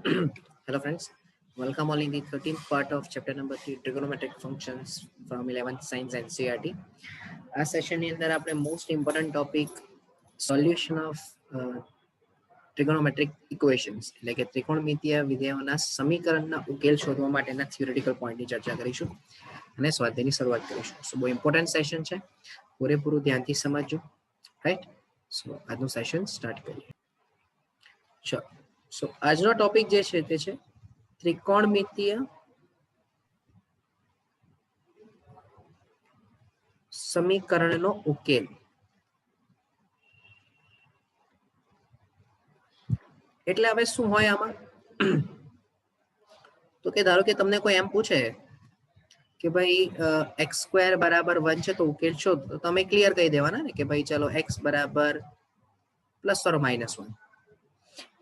Hello friends, welcome all in the 13th part of chapter number 3 trigonometric functions from 11th science NCERT. આ સેશનની અંદર આપણે most important topic solution of trigonometric equations એટલે કે ત્રિકોણમિતીય વિધેયોના સમીકરણના ઉકેલ શોધવા માટેના થિયોરેટિકલ પોઈન્ટની ચર્ચા કરીશું અને સ્વાધ્યાયની શરૂઆત કરીશું. સો બહુ ઇમ્પોર્ટન્ટ સેશન છે, પૂરેપૂરું ધ્યાનથી સમજજો. રાઈટ, સો આજનું સેશન સ્ટાર્ટ કરીએ. ચલો, સો આજનો ટોપિક જે છે તે છે ત્રિકોણમિતીય સમીકરણનો ઉકેલ. એટલે હવે શું હોય આમાં? તો કે ધારો કે તમને કોઈ એમ પૂછે કે ભાઈ x સ્ક્વેર બરાબર 1 છે તો ઉકેલ શોધ, તો તમે ક્લિયર કહી દેવાના ને કે ભાઈ ચલો x બરાબર પ્લસ ઓર માઇનસ 1.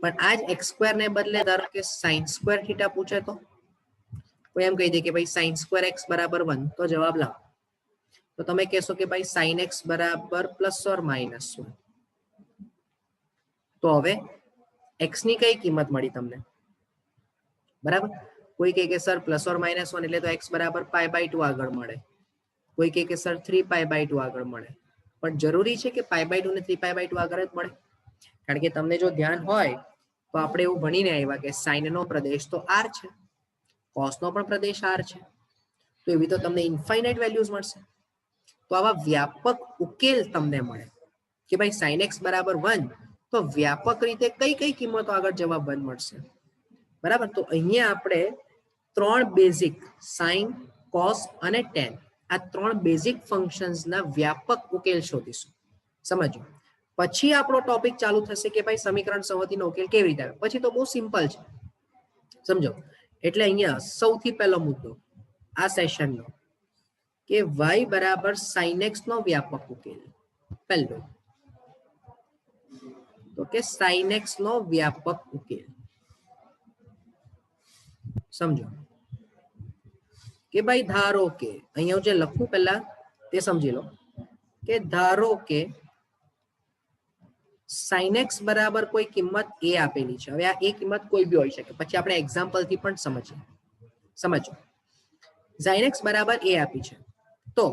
પણ આજ x સ્ક્વેર ને બદલે ધારો કે sin સ્ક્વેર થીટા પૂછે તો કોઈ એમ કહી દે કે ભાઈ sin સ્ક્વેર x બરાબર 1, તો જવાબ લાવો. તો તમે કહેશો કે ભાઈ sin x બરાબર પ્લસ ઓર માઇનસ 1. તો હવે x ની કઈ કિંમત મળી તમને? બરાબર, કોઈ કહે કે સર પ્લસ ઓર માઇનસ 1 એટલે તો x બરાબર π/2 આગળ મળે, કોઈ કહે કે સર 3π/2 આગળ મળે. પણ જરૂરી છે કે π/2 ને 3π/2 આગળ જ મળે? કારણ કે તમને જો ધ્યાન હોય તો આપણે એવું ભણીને આવ્યા કે સાઇન નો પ્રદેશ તો r છે, કોસ નો પણ પ્રદેશ r છે, તો એવી તો તમને ઇન્ફાઇનાઇટ વેલ્યુઝ મળશે. તો આવા વ્યાપક ઉકેલ તમને મળે કે ભાઈ sin x બરાબર 1, તો વ્યાપક રીતે કઈ કઈ કિંમતો આગળ જવાબ 1 મળશે. બરાબર, તો અહીંયા આપણે ત્રણ બેઝિક sin, cos અને tan આ ત્રણ બેઝિક ફંક્શન્સના વ્યાપક ઉકેલ શોધીશું. સમજો, પછી આપણો ટોપિક ચાલુ થશે કે ભાઈ સમીકરણ સંહતિનો ઉકેલ કેવી રીતે આવે. પછી તો બહુ સિમ્પલ છે, સમજો. એટલે અહીંયા સૌથી પહેલો મુદ્દો આ સેશનનો કે y બરાબર sin x નો વ્યાપક ઉકેલ. પહેલો તો કે sin x નો વ્યાપક ઉકેલ. સમજો કે ભાઈ ધારો કે અહીંયા હું જે લખું પહેલા તે સમજી લો કે ધારો કે sin x બરાબર કોઈ કિંમત a આપેલી છે. હવે આ એ કિંમત કોઈ બી હોઈ શકે, પછી આપણે એક્ઝામ્પલ થી પણ સમજીએ. સમજો, sin x બરાબર a આપી છે, તો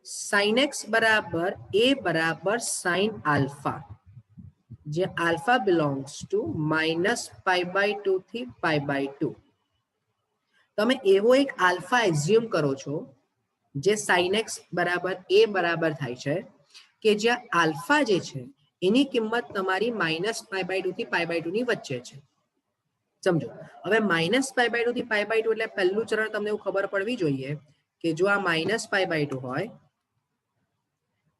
sin x બરાબર a બરાબર sin આલ્ફા, જે આલ્ફા બિલોંગ્સ ટુ -π/2 થી π/2. તમે એવો એક આલ્ફા એઝ્યુમ કરો છો જે sin x બરાબર a બરાબર થાય છે, કે જ્યાં આલ્ફા જે છે એની કિંમત તમારી -π/2 થી π/2 ની વચ્ચે છે. સમજો, હવે -π/2 થી π/2 એટલે પહેલું ચરણ તમને એવું ખબર પડવી જોઈએ કે જો આ -π/2 હોય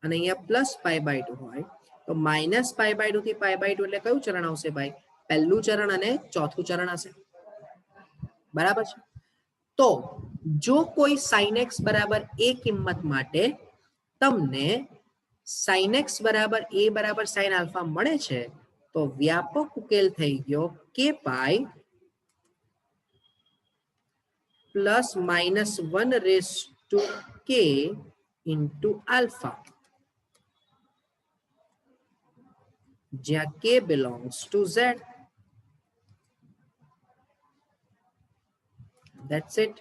અને અહીંયા +π/2 હોય, તો -π/2 થી π/2 એટલે કયું ચરણ આવશે ભાઈ? પહેલું ચરણ અને ચોથું ચરણ હશે. બરાબર છે. તો જો કોઈ sin x બરાબર a કિંમત માટે તમને sin x બરાબર a બરાબર sin આલ્ફા મળે છે, તો વ્યાપક ઉકેલ થઈ ગયો k પાઈ +-1/k ઇન્ટુ આલ્ફા, જ્યાં k belongs to z. That's it.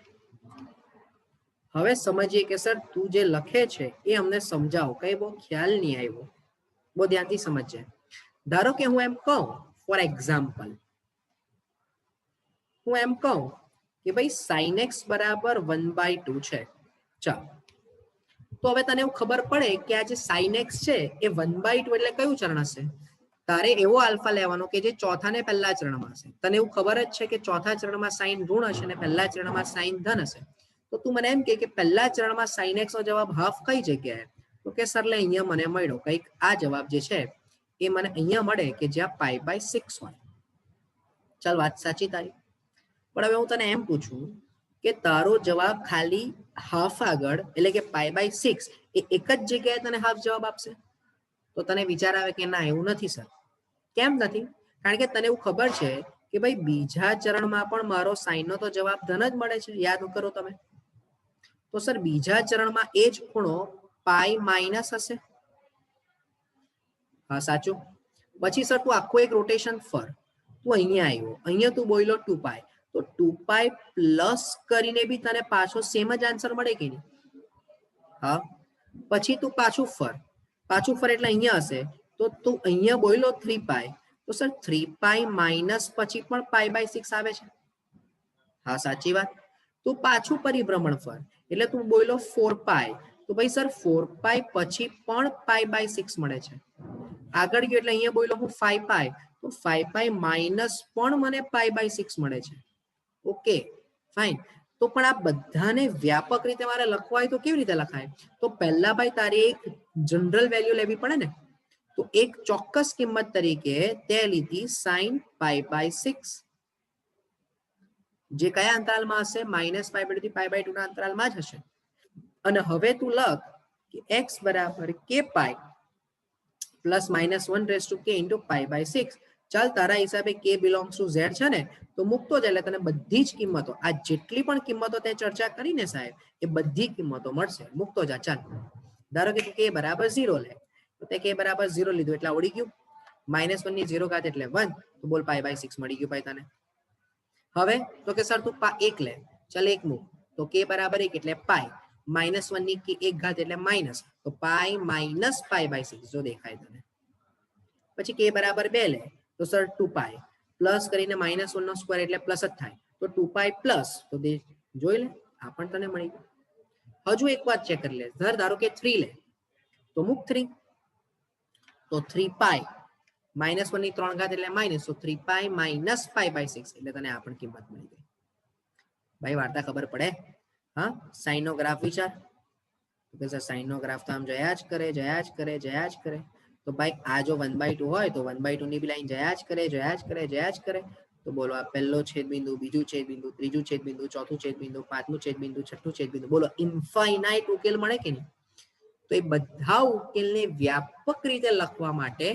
હવે સમજીએ કે સર તું જે લખે છે એ અમને સમજાવો, કઈ બહુ ખ્યાલ નહીં આવ્યો. બહુ ધ્યાનથી સમજજે. ધારો કે હું એમ કહું, ફોર એક્ઝામ્પલ હું એમ કહું કે ભાઈ sin x બરાબર 1/2 છે. ચાલો, તો હવે તને એવું ખબર પડે કે આ જે sin x છે એ 1/2 એટલે કયું ચરણ હશે? તારે એવો આલ્ફા લેવાનો કે જે ચોથા ને પહેલા ચરણમાં હશે. તને એવું ખબર જ છે કે ચોથા ચરણમાં sin ઋણ હશે અને પહેલા ચરણમાં sin ધન હશે. તો તું મને એમ કે પહેલા ચરણમાં sin x નો જવાબ હાફ કઈ જગ્યાએ? તો કે સર લે અહીંયા મને મળ્યો કંઈક આ જવાબ જે છે એ મને અહીંયા મળે કે જ્યાં π/6 હોય. ચાલ, વાત સાચી તારી. પણ હવે હું તને એમ પૂછું કે તારો જવાબ ખાલી હાફ આગળ એટલે કે π/6 એ એક જ જગ્યાએ તને હાફ જવાબ આપશે? તો તને વિચાર આવે કે ના એવું નથી સર. કેમ નથી? કારણ કે તને એવું ખબર છે કે ભાઈ બીજા ચરણમાં પણ મારો સાઈન નો તો જવાબ ધન જ મળે છે. યાદ કરો તમે. તો સર બીજા ચરણમાં એ જ ખૂણો પાઈ માઇનસ હશે. હા સાચું. પછી સર તું આખું એક રોટેશન ફર, તું અહીંયા આવ્યો, અહીંયા તું બોલ્યો 2π, તો 2π પ્લસ કરીને બી તને પાછો સેમ જ આન્સર મળે કે નહીં? હા, પછી તું પાછું ફર એટલે અહીંયા હશે, તો તું અહીંયા બોલ્યો 3π, તો સર 3π માઇનસ પછી પણ π/6 આવે છે. હા સાચી વાત. તું પાછું પરિભ્રમણ ફર એટલે તું બોલ્યો 4π, તો ભાઈ સર 4π પછી પણ π/6 મળે છે. આગળ ગયો એટલે અહીંયા બોલ્યો હું 5π, તો 5π માઇનસ પણ મને π/6 મળે છે. Okay fine. તો પણ આ બધાને વ્યાપક રીતે મારે લખવા હોય તો કેવી રીતે લખાય? તો પહેલા ભાઈ તારે એક જનરલ વેલ્યુ લેવી પડે ને. તો એક ચોક્કસ કિંમત તરીકે તે લીધી sin π/6, જે કયા અંતરાલમાં હશે? -π/2 થી π/2 ના અંતરાલમાં જ હશે. અને હવે તું લખ કે x બરાબર kπ પ્લસ -1 k ઇન્ટુ π/6. ચાલ તારા હિસાબે k બિલોંગ્સ ટુ z છે ને, તો મૂકતો જ એટલે તને બધી જ કિંમતો, આ જેટલી પણ કિંમતો તે ચર્ચા કરીને સાહેબ, એ બધી કિંમતો મળશે. મૂકતો જા. ચાલ ધારો કે k બરાબર 0 લે, તો તે k બરાબર 0 લીધું એટલે આવડી ગયું. -1 ની 0 ઘાત એટલે 1, તો બોલ π/6 મળી ગયું ભાઈ તને. હવે તો કે સર તું 1 લે, ચાલ 1 મૂક, તો k બરાબર 1 એટલે π, -1 ની 1 ઘાત એટલે માઇનસ, તો π માઇનસ π/6 જો દેખાય તને. પછી k બરાબર 2 લે, તો સર 2π પ્લસ કરીને -1 નો સ્ક્વેર એટલે પ્લસ જ થાય, તો 2π પ્લસ, તો જોઈ લે આ પણ તને મળી ગયું. હજુ એક વાત ચેક કરી લે. ધારો કે 3 લે, તો મૂક 3, તો 3π -1 ની 3 ઘાત એટલે માઇનસ, તો 3π માઇનસ π/6 એટલે તને આ પણ કિંમત મળી ગઈ. ભાઈ વાર્તા ખબર પડે? હા, સાઈન નો ગ્રાફ વિચાર. તો સર સાઈન નો ગ્રાફ તો આમ જયા જ કરે. તો ભાઈ આ જો 1/2 હોય તો 1/2 ની બી લાઈન જયા જ કરે. તો બોલો આ પહેલો છેદબિંદુ, બીજું છેદબિંદુ, ત્રીજું છેદબિંદુ, ચોથું છેદબિંદુ, પાંચમું છેદબિંદુ, છઠ્ઠું છેદબિંદુ, બોલો ઇન્ફાઇનાઇટ ઉકેલ મળે કે નહીં? તો એ બધા ઉકેલને વ્યાપક રીતે લખવા માટે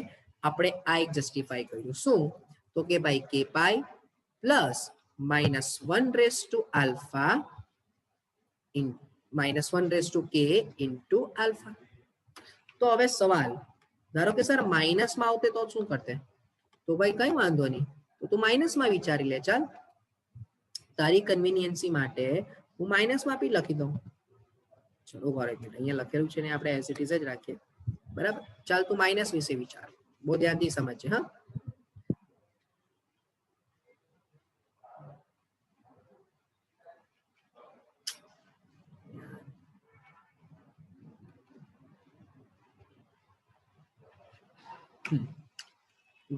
આપણે આ એક જસ્ટિફાઈ કર્યું. શું? તો કે ભાઈ kπ plus -1 k into alpha. તો હવે સવાલ, ધારો કે સર માઇનસમાં આવતે તો શું કરતે? તો ભાઈ કઈ વાંધો નહીં, તો તું માઇનસમાં વિચારી લે. ચાલ તારી કન્વીનિયન્સી માટે હું માઇનસમાં બી લખી દઉં. ચલો અહીંયા લખેલું છે ને આપણે એઝ ઇટ ઇઝ જ રાખીએ. બરાબર, ચાલ તું માઇનસ વિશે વિચાર, બહુ ધ્યાનથી સમજજે. હા,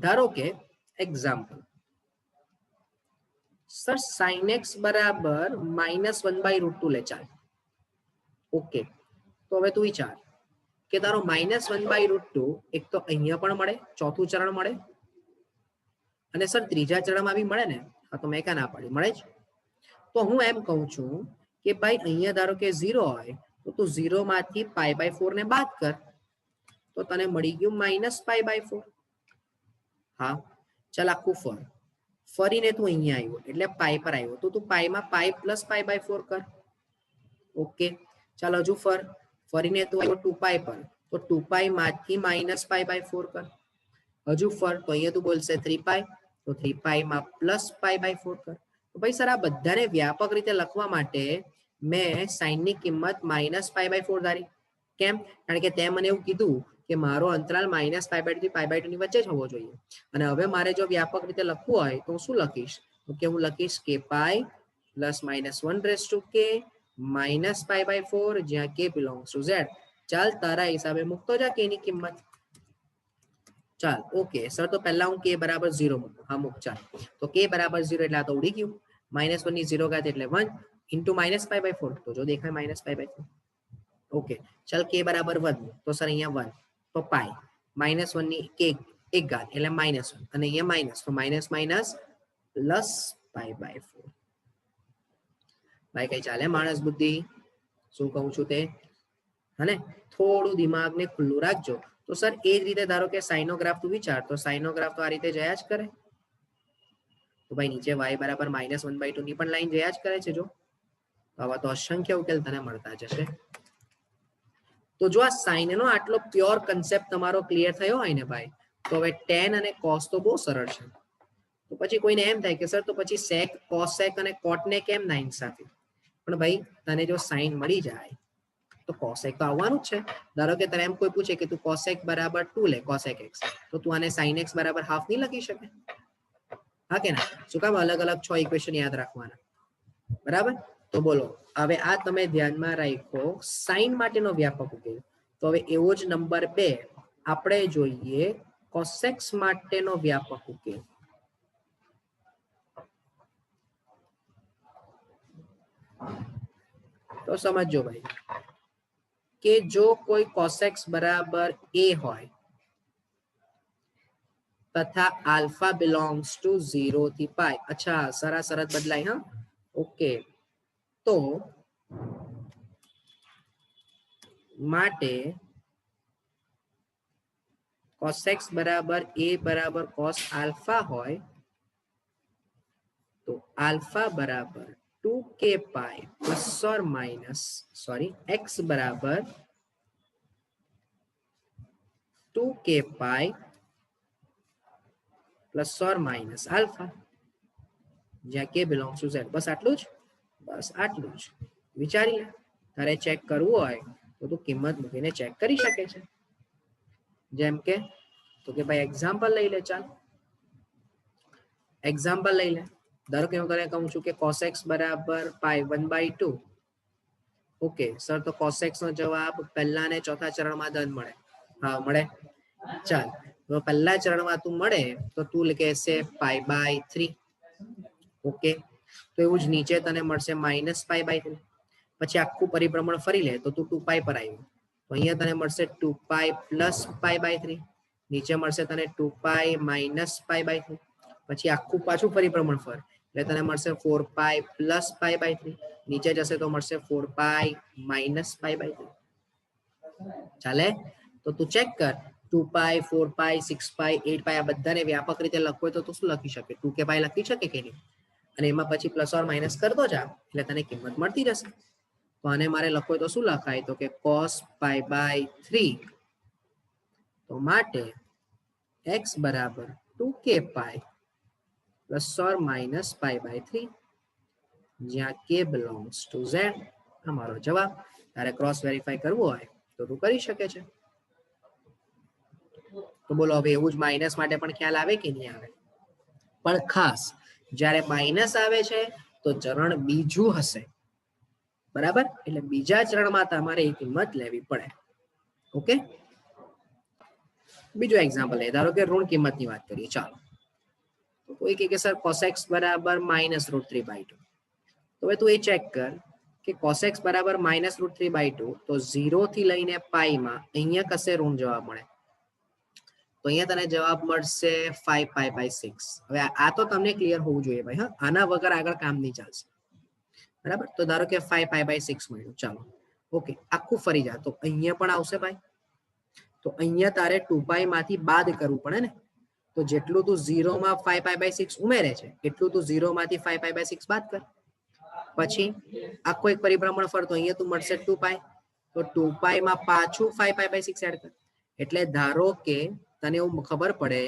ધારો કે એક્ઝામ્પલ, સર sin x બરાબર -1/√2 લે. ચાલ ઓકે, તો હવે તું વિચાર કે તારો -1/√2 એક તો અહીંયા પણ મળે, ચોથું ચરણ મળે, અને સર ત્રીજા ચરણમાં બી મળે ને. હા, તો મેં ક્યાં ના પાડી, મળે જ. તો હું એમ કહું છું કે ભાઈ અહીંયા ધારો કે 0 હોય, તો તું 0 માંથી π/4 ને બાદ કર, તો તને મળી ગયું -π/4. હા, ચાલ આખું ફરીને તું અહીંયા આવ્યો એટલે π પર આવ્યો, તો તું π માં π પ્લસ π/4 કર. ઓકે, ચાલ હજુ ફરીને તું આવ્યો 2π પર, તો 2π માંથી -π/4 કર. હજુ તો અહીંયા તું બોલશે 3π, તો 3π માં પ્લસ π/4 કર. તો ભાઈ સર આ બધાને વ્યાપક રીતે લખવા માટે મેં સાઈન ની કિંમત -π/4 ધારી. કેમ? કારણ કે તે મને એવું કીધું કે મારો અંતરાલ -π/2 થી π/2 ની વચ્ચે જ હોવો જોઈએ. અને હવે મારે જો વ્યાપક રીતે લખવું હોય તો શું લખીશ? તો કે હું લખીશ kπ પ્લસ -1 k -π/4, જ્યાં k બિલોંગ્સ ટુ z. ચાલ તારા હિસાબે મૂકતો જા k ની કિંમત. ચાલ ઓકે સર, તો પહેલા હું k બરાબર 0 મૂકું. હા મૂક. ચાલ તો k બરાબર 0 એટલે આ તો ઉડી ગયું. -1 ની 0 ઘાત એટલે 1 ઇન્ટુ -π/4, તો જો દેખાય -π/4. ઓકે, ચાલ k બરાબર 1, તો સર અહીંયા 1, તો π -1 ની એક ઘાત એટલે -1, અને અહીંયા માઇનસ, તો માઇનસ પ્લસ π/4. ભાઈ કઈ ચાલે માણસ બુદ્ધિ? શું કહું છું તે? હને થોડું દિમાગને ખુલ્લું રાખજો. તો સર એ જ રીતે ધારો કે સાઇનોગ્રાફ તું વિચાર, તો સાઇનોગ્રાફ તો આ રીતે જયા જ કરે. તો ભાઈ નીચે y બરાબર -1/2 ની પણ લાઈન જયા જ કરે છે. જો આવા તો અસંખ્ય ઉકેલ તને મળતા જશે. તો જો આ સાઇન નો આટલો પ્યોર કન્સેપ્ટ તમારો ક્લિયર થયો હોય ને ભાઈ, તો હવે tan અને cos તો બહુ સરળ છે. તો પછી કોઈને એમ થાય કે સર તો પછી સેક કોસેક અને કોટને કેમ ના ઇન્સાફી, પણ ભાઈ તને જો સાઈન મળી જાય તો કોસેક તો આવવાનું જ છે. ધારો કે તને એમ કોઈ પૂછે કે તું કોસેક બરાબર 2 લે કોસેક x, તો તું આને sin x બરાબર હાફ નહીં લખી શકે? હા કે ના? શું કામ અલગ અલગ 6 ઇક્વેશન યાદ રાખવાના? બરાબર. તો બોલો હવે આ તમે ધ્યાનમાં રાખો સાઈન માટેનો વ્યાપક ઉકેલ. તો હવે એવો જ નંબર 2 આપણે જોઈએ કોસેક્સ માટેનો વ્યાપક ઉકેલ. તો સમજો ભાઈ કે જો કોઈ કોસેક્સ બરાબર a હોય તથા આલ્ફા બિલોંગ્સ ટુ 0 થી પાઈ. અચ્છા શરત બદલાય. હા ઓકે. તો માટે cos x બરાબર a બરાબર cos આલ્ફા હોય તો આલ્ફા બરાબર 2k pi plus or minus x બરાબર 2k pi plus or minus alpha, જ્યાં k બિલોંગ્સ ટુ z. બસ આટલું જ? બસ આટલું જ. વિચારી લે. તારે ચેક કરવું હોય તો તું કિંમત મૂકીને ચેક કરી શકે છે. જેમ કે તો કે ભાઈ એક્ઝામ્પલ લઈ લે. ચાલ એક્ઝામ્પલ લઈ લે. ધારો કે હું તને કહું છું કે cos x બરાબર પાઈ 1/2. ઓકે સર તો cos x નો જવાબ પહેલા ને ચોથા ચરણમાં દંડ મળે. હા મળે. ચાલ તો પહેલા ચરણમાં તું મળે તો તું કહેશે π/3. ઓકે તો એવું જ નીચે તને મળશે -π/3. પછી આખું પરિભ્રમણ ફરી લે તો તું 2π પર આવ્યું તો અહીંયા તને મળશે 2π + π/3. નીચે મળશે તને 2π - π/3. પછી આખું પાછું પરિભ્રમણ ફર એટલે તને મળશે 4π + π/3. નીચે જશે તો મળશે 4π - π/3. ચાલે? તો તું ચેક કર 2π 4π 6π 8π આ બધાને વ્યાપક રીતે લખવું હોય તો તું શું લખી શકે? 2k પાઈ લખી શકે કે નહીં? અને એમાં પછી પ્લસ ઓર માઇનસ કરતો જા એટલે તને કિંમત મળતી જશે. તો આને મારે લખવું હોય તો શું લખાય? તો કે cos π/3. તો માટે x બરાબર 2k pi plus or minus π/3, જ્યાં k બિલોંગ્સ ટુ z. અમારો જવાબ. તારે ક્રોસ વેરીફાઈ કરવું હોય તો તું કરી શકે છે. તો બોલો હવે એવું જ માઇનસ માટે પણ ખ્યાલ આવે કે નહીં આવે? પણ ખાસ જ્યારે માઇનસ આવે છે તો ચરણ બીજું હશે. બરાબર? એટલે બીજા ચરણમાં તમારે એ કિંમત લેવી પડે. ઓકે બીજો એક્ઝામ્પલ લે. ધારો કે ઋણ કિંમતની વાત કરીએ. ચાલો તો કોઈ કહે કે સર cos x બરાબર -√3/2. તો હવે તું એ ચેક કર કે cos x બરાબર -√3/2 તો 0 થી લઈને પાઈમાં અહીંયા કશે ઋણ જવાબ મળે તો અહીંયા તને જવાબ મળશે 5π/6. હવે આ તો તમને ક્લિયર હોવું જોઈએ ભાઈ. હા આના વગર આગળ કામ નહીં ચાલશે. બરાબર? તો ધારો કે 5π/6 મળ્યું. ચાલો ઓકે આખું ફરી જા તો અહીંયા પણ આવશે ભાઈ. તો અહીંયા તારે 2π માંથી બાદ કરવું પડે ને. તો જેટલું તું 0 માં 5π/6 ઉમેરે છે એટલું તું 0 માંથી 5π/6 બાદ કર. પછી આખો એક પરિભ્રમણ ફરતો અહીંયા તું મળશે 2π. તો 2π માં પાછું 5π/6 એડ કર. એટલે ધારો કે તને એવું ખબર પડે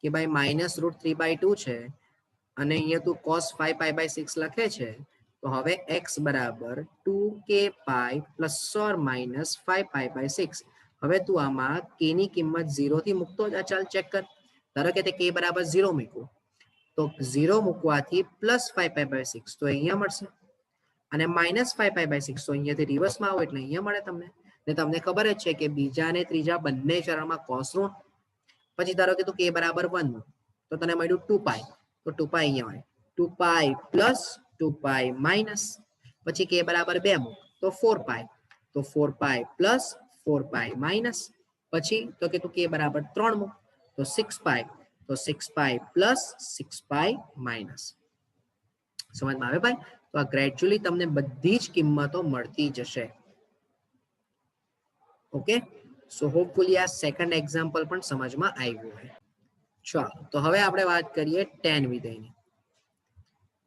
કે ભાઈ -√3/2 છે અને અહીંયા તું cos 5π/6 લખે છે. તો હવે x બરાબર 2k pi plus or minus 5π/6. હવે તું આમાં k ની કિંમત 0 થી મૂકતો જ. ચાલ ચેક કર. ધારો કે તે k બરાબર 0 મૂક્યું તો 0 મૂકવાથી +5π/6 તો અહીંયા મળશે અને -5π/6 તો અહીંયાથી રિવર્સમાં આવો એટલે અહીંયા મળે તમને. ને તમને ખબર જ છે કે બીજા ને ત્રીજા બંને ચરણમાં cos ઋણ. પછી ધારો કે તું k બરાબર 1 તો તને મળ્યું 2π. તો 2π અહીંયા હોય 2π પ્લસ 2π માઇનસ. પછી k બરાબર 2 મૂક તો 4π. તો 4π પ્લસ 4π માઇનસ. પછી તો કે તું k બરાબર 3 મૂક તો 6π. તો 6π પ્લસ 6π માઇનસ. સમજમાં આવે ભાઈ? તો આ ગ્રેજ્યુઅલી તમને બધી જ કિંમતો મળતી જશે. ઓકે સો હોપફુલી આ સેકન્ડ એક્ઝામ્પલ પણ સમજમાં આવ્યું હોય. ચાલો તો હવે આપણે વાત કરીએ tan વિધેયની.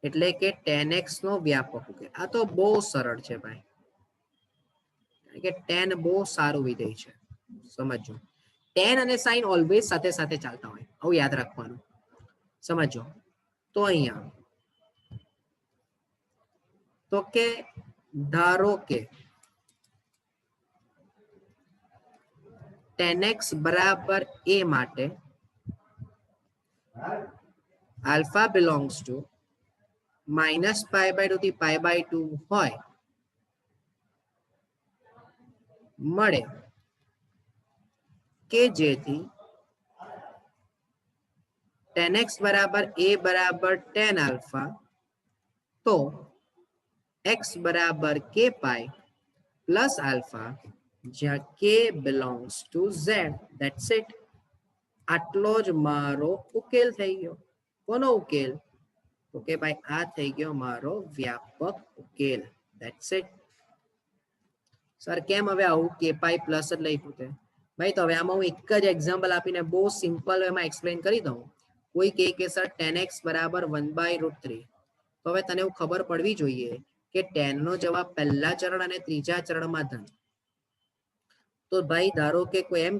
એટલે કે tan x નો વ્યાપક ઉકેલ. આ તો બહુ સરળ છે ભાઈ. કે tan બહુ સારું વિધેય છે. સમજો tan અને sin ઓલવેઝ સાથે સાથે ચાલતા હોય. આવું યાદ રાખવાનું. સમજો તો અહીંયા તો કે ધારો કે tan x બરાબર a માટે alpha belongs to -π/2 થી π/2 હોય મળે કે જેથી tan x બરાબર a બરાબર tan alpha તો x બરાબર k pi પ્લસ alpha જ્યાં k belongs to z. That's it. આટલો જ મારો ઉકેલ થઈ ગયો. કોનો ઉકેલ? તો કે ભાઈ આ થઈ ગયો મારો વ્યાપક ઉકેલ. That's it. સર કેમ હવે આવું k pi પ્લસ જ લખ્યું છે? ભાઈ તો હવે આમાં હું એક જ એક્ઝામ્પલ આપીને બહુ સિમ્પલ એમાં એક્સપ્લેન કરી દઉં. કોઈ કે સર tan x બરાબર 1/√3. તો હવે તને એવું ખબર પડવી જોઈએ કે tan નો જવાબ પહેલા ચરણ અને ત્રીજા ચરણમાં ધન. તો ભાઈ ધારો કે કોઈ એમ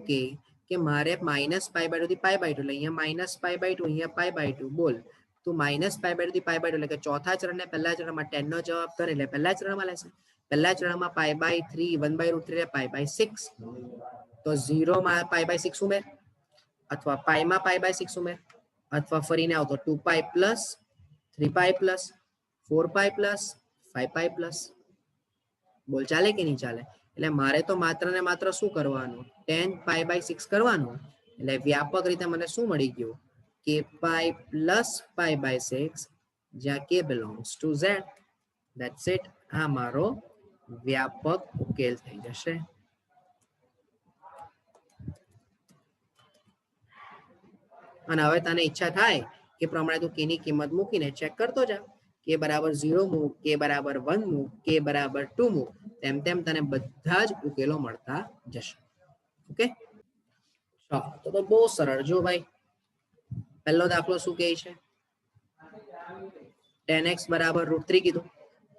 કે મારે -π/2 થી π/2 એટલે અહીંયા -π/2 અહીંયા π/2 બોલ તો -π/2 થી π/2 એટલે કે ચોથા ચરણ ને પહેલા ચરણમાં tan નો જવાબ ધન એટલે પહેલા ચરણમાં લેશે. પહેલા ચરણમાં π/3 1/√3 એટલે π/6 તો 0 માં π/6 ઉમેર અથવા π માં π/6 ઉમેર અથવા ફરીને આવતો 2π પ્લસ 3π પ્લસ 4π પ્લસ 5π પ્લસ બોલ ચાલે કે નહીં ચાલે? એટલે મારે તો માત્ર ને માત્ર શું કરવાનું? tan π/6 કરવાનું. એટલે વ્યાપક રીતે મને શું મળી ગયું? k pi પ્લસ π/6 જ્યાં k belongs to z. That's it. આ મારો વ્યાપક ઉકેલ થઈ જશે. અને હવે તને ઈચ્છા થાય કે પ્રમાણે તું k ની કિંમત મૂકીને ચેક કરતો જા. k બરાબર 0 મૂક, k બરાબર 1 મૂક, k બરાબર 2 મૂક, તેમ તેમ તને બધા જ ઉકેલો મળતા જશે. ઓકે, તો બહુ સરળ. જો ભાઈ પહેલો દાખલો શું કહે છે? tan x બરાબર √3 કીધું.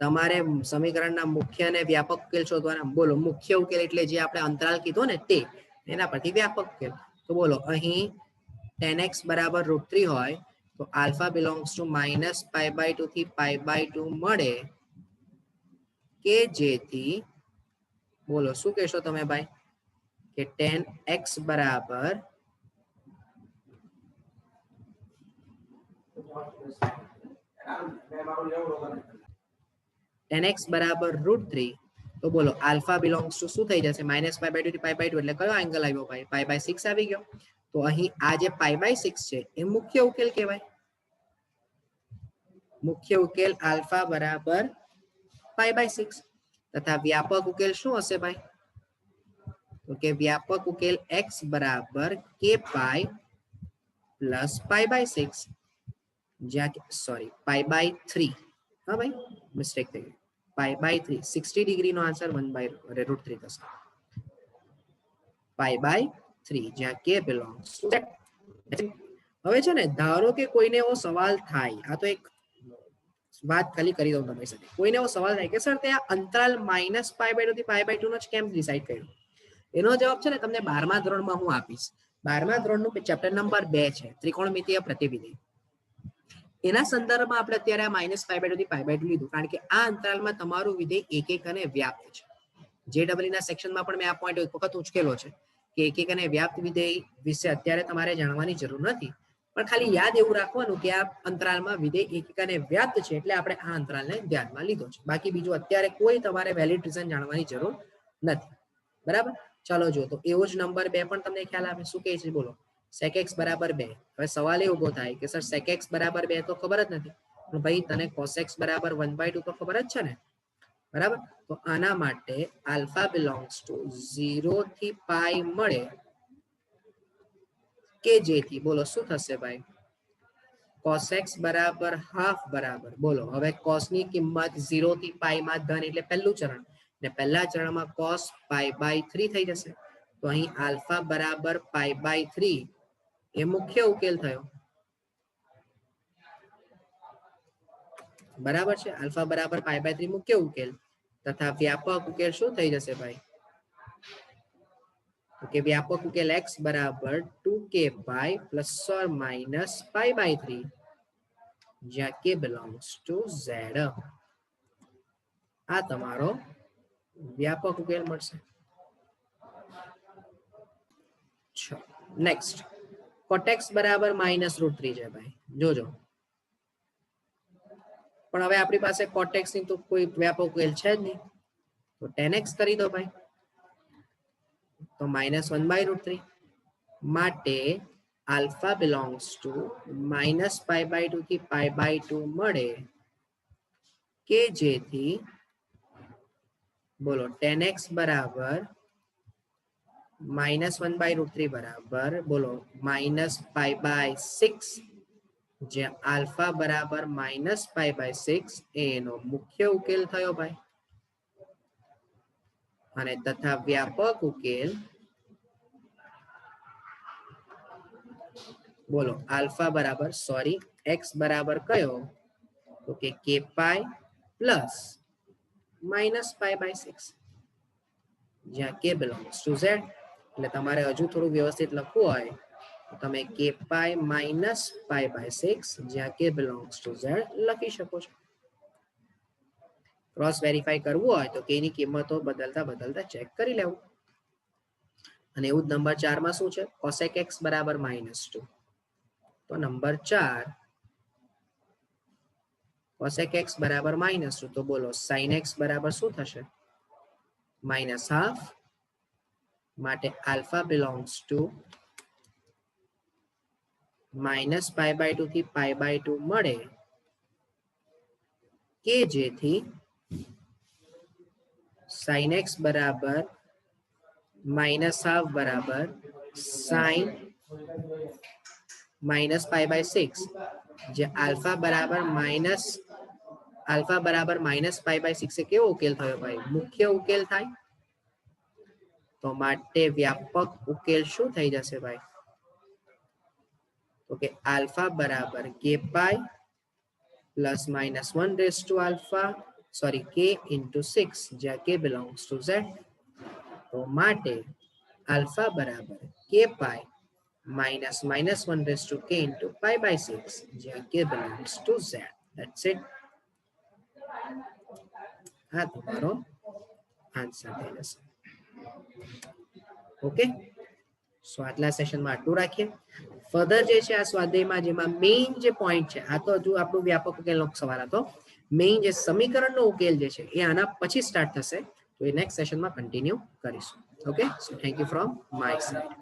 તમારે સમીકરણના મુખ્ય અને વ્યાપક ઉકેલ શોધવાના. બોલો મુખ્ય ઉકેલ એટલે જે આપણે અંતરાલ કીધો ને તે, એના પરથી વ્યાપક ઉકેલ. તો બોલો અહીં tan x બરાબર √3 હોય તો alpha belongs to -π/2 થી π/2 મળે કે જેથી બોલો શું કહેશો તમે ભાઈ કે tan x બરાબર tan x બરાબર √3 તો બોલો alpha belongs to શું થઈ જશે? -π/2 થી π/2 એટલે કયો એંગલ આવ્યો ભાઈ? π/6 આવી ગયો. તો અહીં આ જે π/6 છે એ મુખ્ય ઉકેલ કહેવાય. મુખ્ય ઉકેલ આલ્ફા બરાબર π/6 તથા વ્યાપક ઉકેલ શું હશે ભાઈ? તો કે વ્યાપક ઉકેલ x બરાબર k pi પ્લસ π/6 જ્યાં સોરી π/3. હા ભાઈ મિસ્ટેક થઈ ગઈ. π/3 60 ડિગ્રી નો આન્સર 1/√3 થશે. π/3 જ્યાં k belongs to z. હવે છે ને ધારો કે કોઈને એવો સવાલ થાય, આ તો એક વાત ખાલી કરી દઉં તમારી સાથે. કોઈને એવો સવાલ થાય કે સર તે આ અંતરાલ -π/2 થી π/2 નો જ કેમ ડિસાઈડ કર્યો? એનો જવાબ છે ને તમને 12મા ધોરણમાં હું આપીશ. 12મા ધોરણનું ચેપ્ટર નંબર 2 છે ત્રિકોણમિતિય પ્રતિવિધિ. એના સંદર્ભમાં આપણે અત્યારે આ -π/2 થી π/2 લીધું કારણ કે આ અંતરાલમાં તમારું વિધેય એકક અને વ્યાપ્ત છે. JEE ના સેક્શનમાં પણ મેં આ પોઈન્ટ એક વખત ઉચકેલો છે કે એકક અને વ્યાપ્ત વિધેય વિશે અત્યારે તમારે જાણવાની જરૂર નથી, પણ ખાલી યાદ એવું રાખવાનું કે આ અંતરાલમાં વિધેય એકક અને વ્યાપ્ત છે એટલે આપણે આ અંતરાલને ધ્યાનમાં લીધો છે. બાકી બીજું અત્યારે કોઈ તમારે વેલિડ રીઝન જાણવાની જરૂર નથી. બરાબર? ચાલો જો તો એવો જ નંબર 2 પણ તમને ખ્યાલ આવે. શું કહે છે બોલો? sec x બરાબર 2. હવે સવાલ એ ઉભો થાય કે સર sec x બરાબર 2 તો ખબર જ નથી, પણ ભાઈ તને cos x બરાબર 1/2 તો ખબર જ છે ને? બરાબર? તો આના માટે આલ્ફા belongs to 0 થી π મળે કે જેથી બોલો શું થશે ભાઈ? cos x બરાબર હાફ બરાબર બોલો હવે cos ની કિંમત 0 થી π માં ધન એટલે પહેલું ચરણ ને પહેલા ચરણમાં cos π/3 થઈ જશે. તો અહીં આલ્ફા બરાબર π/3 એ મુખ્ય ઉકેલ થયો. બરાબર છે? આલ્ફા બરાબર π/3 મુખ્ય ઉકેલ તથા વ્યાપક ઉકેલ શું થઈ જશે ભાઈ? કે વ્યાપક ઉકેલ x બરાબર 2k pi plus or minus pi by 3 જ્યાં k belongs to z. આ તમારો વ્યાપક ઉકેલ મળશે. નેક્સ્ટ cot x બરાબર -√3 છે ભાઈ, જોજો. પણ હવે આપણી પાસે cot x ની તો કોઈ વ્યાપક ઉકેલ છે જ નહીં, તો tan x કરી દો ભાઈ, તો -1/√3 માટે આલ્ફા બિલોંગ્સ ટુ -π/2 થી π/2 મળે કે જેથી બોલો tan x બરાબર -1/√3 બરાબર બોલો -π/6 જ્યાં આલ્ફા બરાબર -π/6 એનો મુખ્ય ઉકેલ થયો ભાઈ. અને તથા વ્યાપક ઉકેલ બોલો આલ્ફા બરાબર x બરાબર કયો, તો કે k પાઈ પ્લસ -π/6 જ્યાં k belongs to z. એટલે તમારે હજુ થોડું વ્યવસ્થિત લખવું હોય તો તમે k પાઈ -π/6 જ્યાં k belongs to z લખી શકો છો. ક્રોસ વેરીફાઈ કરવું હોય તો k ની કિંમતો બદલતા ચેક કરી લેવું. અને એવું જ નંબર 4 માં શું છે, cosec x બરાબર -2. તો નંબર 4 cosec x બરાબર -2, તો બોલો sin x બરાબર શું થશે, -½ માટે આલ્ફા બિલોંગ્સ ટુ -π/2 થી π/2 મળે કે જેથી sin x બરાબર -½ બરાબર sin -π/6 જે આલ્ફા બરાબર -π/6 એ કેવો ઉકેલ થયો ભાઈ, મુખ્ય ઉકેલ થાય. તો માટે વ્યાપક ઉકેલ શું થઈ જશે ભાઈ, તો કે આલ્ફા બરાબર k pi plus -1 k into 6 જ્યાં k belongs to z. તો માટે આલ્ફા બરાબર k પાઈ -1 k into π/6 જ્યાં k belongs to z. That's it. આ તમારો આન્સર થઈ જશે. ઓકે, સો આટલા સેશનમાં આટલું રાખીએ. ફર્ધર જે છે આ સ્વાધ્યાયમાં જેમાં મેઇન જે પોઈન્ટ છે, આ તો હજુ આપણું વ્યાપક ઉકેલનો સવાલ હતો, મેઇન જે સમીકરણનો ઉકેલ જે છે એ આના પછી સ્ટાર્ટ થશે. તો એ નેક્સ્ટ સેશનમાં કન્ટિન્યુ કરીશું. Okay, so thank you from my side.